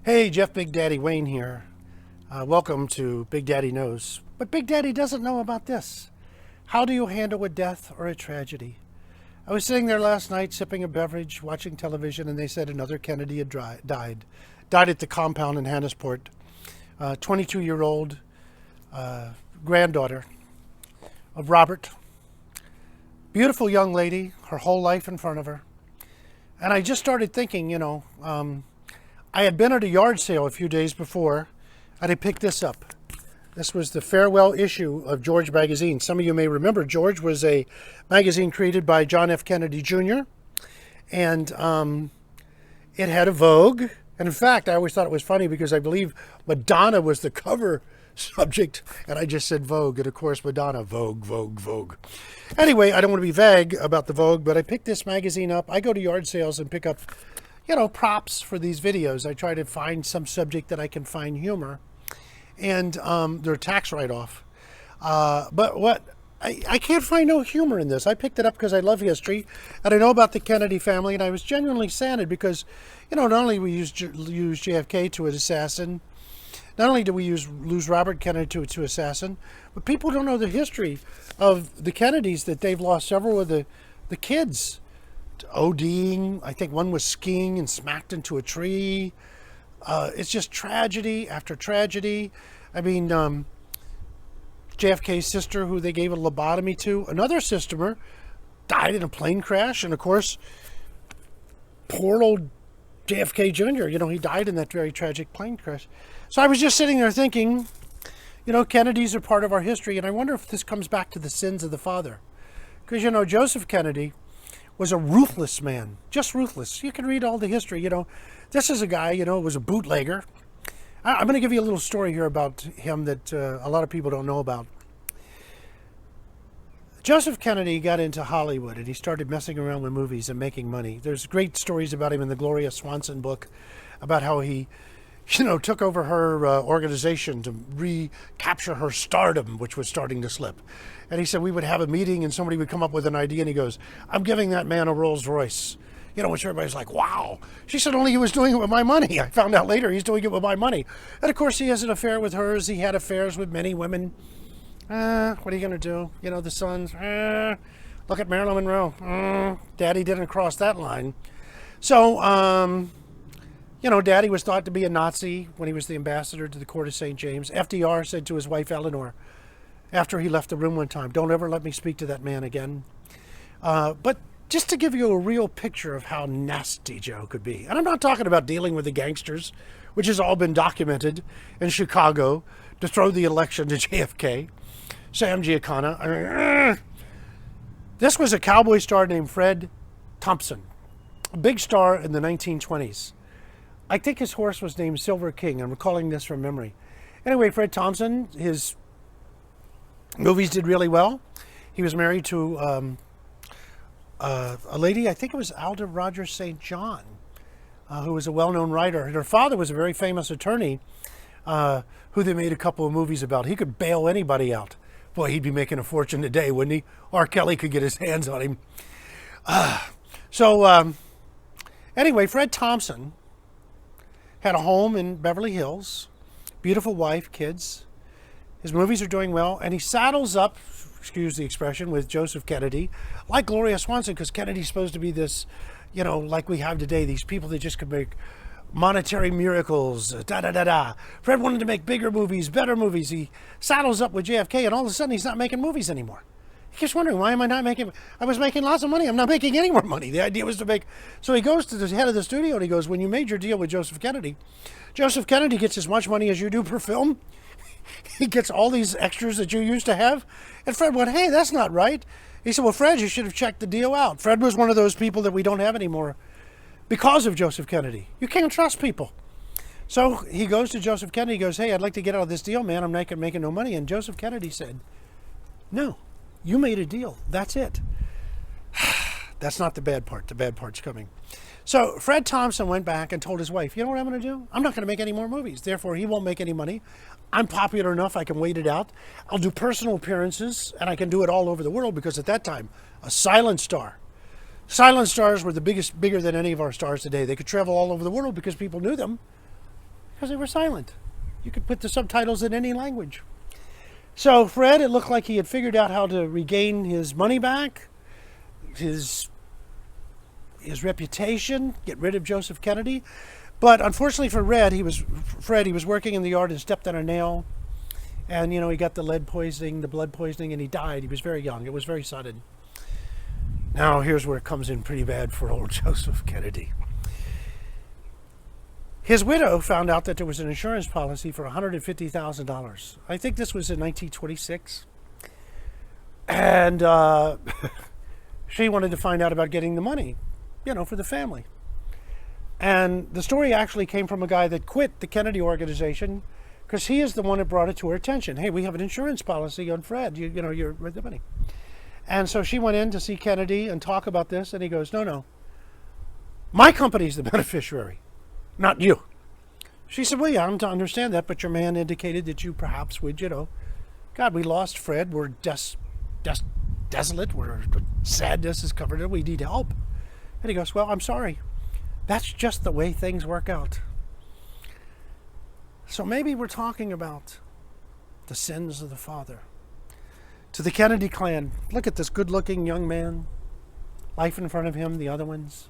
Hey, Jeff Big Daddy Wayne here. Welcome to Big Daddy Knows. But Big Daddy doesn't know about this. How do you handle a death or a tragedy? I was sitting there last night sipping a beverage, watching television, and they said another Kennedy had died. Died at the compound in Hannisport. 22-year-old granddaughter of Robert. Beautiful young lady, her whole life in front of her. And I just started thinking, I had been at a yard sale a few days before, and I picked this up. This was the farewell issue of George magazine. Some of you may remember George was a magazine created by John F. Kennedy Jr., and it had a Vogue. And in fact, I always thought it was funny because I believe Madonna was the cover subject, and I just said Vogue, and of course Madonna, Vogue, Vogue, Vogue. Anyway, I don't want to be vague about the Vogue, but I picked this magazine up. I go to yard sales and pick up props for these videos. I try to find some subject that I can find humor, and they're tax write-off. But what I can't find no humor in this. I picked it up because I love history, and I know about the Kennedy family, and I was genuinely saddened because, not only we use JFK to an assassin, not only do we lose Robert Kennedy to assassin, but people don't know the history of the Kennedys, that they've lost several of the kids. ODing, I think one was skiing and smacked into a tree. It's just tragedy after tragedy. I mean, JFK's sister, who they gave a lobotomy to, another sister, died in a plane crash. And of course, poor old JFK Jr., he died in that very tragic plane crash. So I was just sitting there thinking, Kennedys are part of our history. And I wonder if this comes back to the sins of the father. Because, Joseph Kennedy was a ruthless man, just ruthless. You can read all the history, This is a guy, was a bootlegger. I'm going to give you a little story here about him that a lot of people don't know about. Joseph Kennedy got into Hollywood, and he started messing around with movies and making money. There's great stories about him in the Gloria Swanson book, about how he, took over her organization to recapture her stardom, which was starting to slip. And he said we would have a meeting and somebody would come up with an idea, and he goes, I'm giving that man a Rolls Royce. Which everybody's like, wow. She said only he was doing it with my money. I found out later he's doing it with my money. And of course he has an affair with hers. He had affairs with many women. What are you going to do? The sons. Look at Marilyn Monroe. Daddy didn't cross that line. So, Daddy was thought to be a Nazi when he was the ambassador to the court of St. James. FDR said to his wife Eleanor, after he left the room one time, don't ever let me speak to that man again. But just to give you a real picture of how nasty Joe could be. And I'm not talking about dealing with the gangsters, which has all been documented in Chicago to throw the election to JFK. Sam Giancana. This was a cowboy star named Fred Thompson, a big star in the 1920s. I think his horse was named Silver King. I'm recalling this from memory. Anyway, Fred Thompson, his movies did really well. He was married to a lady, I think it was Alda Rogers St. John, who was a well-known writer. And her father was a very famous attorney who they made a couple of movies about. He could bail anybody out. Boy, he'd be making a fortune today, wouldn't he? R. Kelly could get his hands on him. Anyway, Fred Thompson had a home in Beverly Hills, beautiful wife, kids. His movies are doing well, and he saddles up, excuse the expression, with Joseph Kennedy, like Gloria Swanson, because Kennedy's supposed to be this, like we have today, these people that just could make monetary miracles, da-da-da-da. Fred wanted to make bigger movies, better movies. He saddles up with JFK, and all of a sudden he's not making movies anymore. He keeps wondering, why am I not making... I was making lots of money. I'm not making any more money. The idea was to make... So he goes to the head of the studio, and he goes, when you made your deal with Joseph Kennedy gets as much money as you do per film. He gets all these extras that you used to have. And Fred went, hey, that's not right. He said, well, Fred, you should have checked the deal out. Fred was one of those people that we don't have anymore because of Joseph Kennedy. You can't trust people. So he goes to Joseph Kennedy. He goes, hey, I'd like to get out of this deal, man. I'm not making no money. And Joseph Kennedy said, no, you made a deal. That's it. That's not the bad part. The bad part's coming. So Fred Thompson went back and told his wife, you know what I'm going to do? I'm not going to make any more movies. Therefore, he won't make any money. I'm popular enough, I can wait it out. I'll do personal appearances, and I can do it all over the world because at that time, a silent star. Silent stars were bigger than any of our stars today. They could travel all over the world because people knew them. Because they were silent. You could put the subtitles in any language. So Fred, it looked like he had figured out how to regain his money back, his reputation, get rid of Joseph Kennedy. But unfortunately for Fred, he was working in the yard and stepped on a nail. And, he got the blood poisoning, and he died. He was very young. It was very sudden. Now, here's where it comes in pretty bad for old Joseph Kennedy. His widow found out that there was an insurance policy for $150,000. I think this was in 1926. And she wanted to find out about getting the money, for the family. And the story actually came from a guy that quit the Kennedy organization because he is the one that brought it to her attention. Hey, we have an insurance policy on Fred. You're with the money. And so she went in to see Kennedy and talk about this. And he goes, no. My company's the beneficiary, not you. She said, well, yeah, I'm to understand that. But your man indicated that you perhaps would, God, we lost Fred. We're desolate. Sadness has covered it. We need help. And he goes, well, I'm sorry. That's just the way things work out. So maybe we're talking about the sins of the father. To the Kennedy clan, look at this good-looking young man. Life in front of him, the other ones.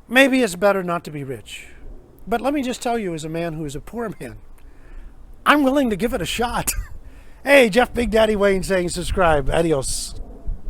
Maybe it's better not to be rich. But let me just tell you, as a man who is a poor man, I'm willing to give it a shot. Hey, Jeff Big Daddy Wayne saying subscribe. Adios.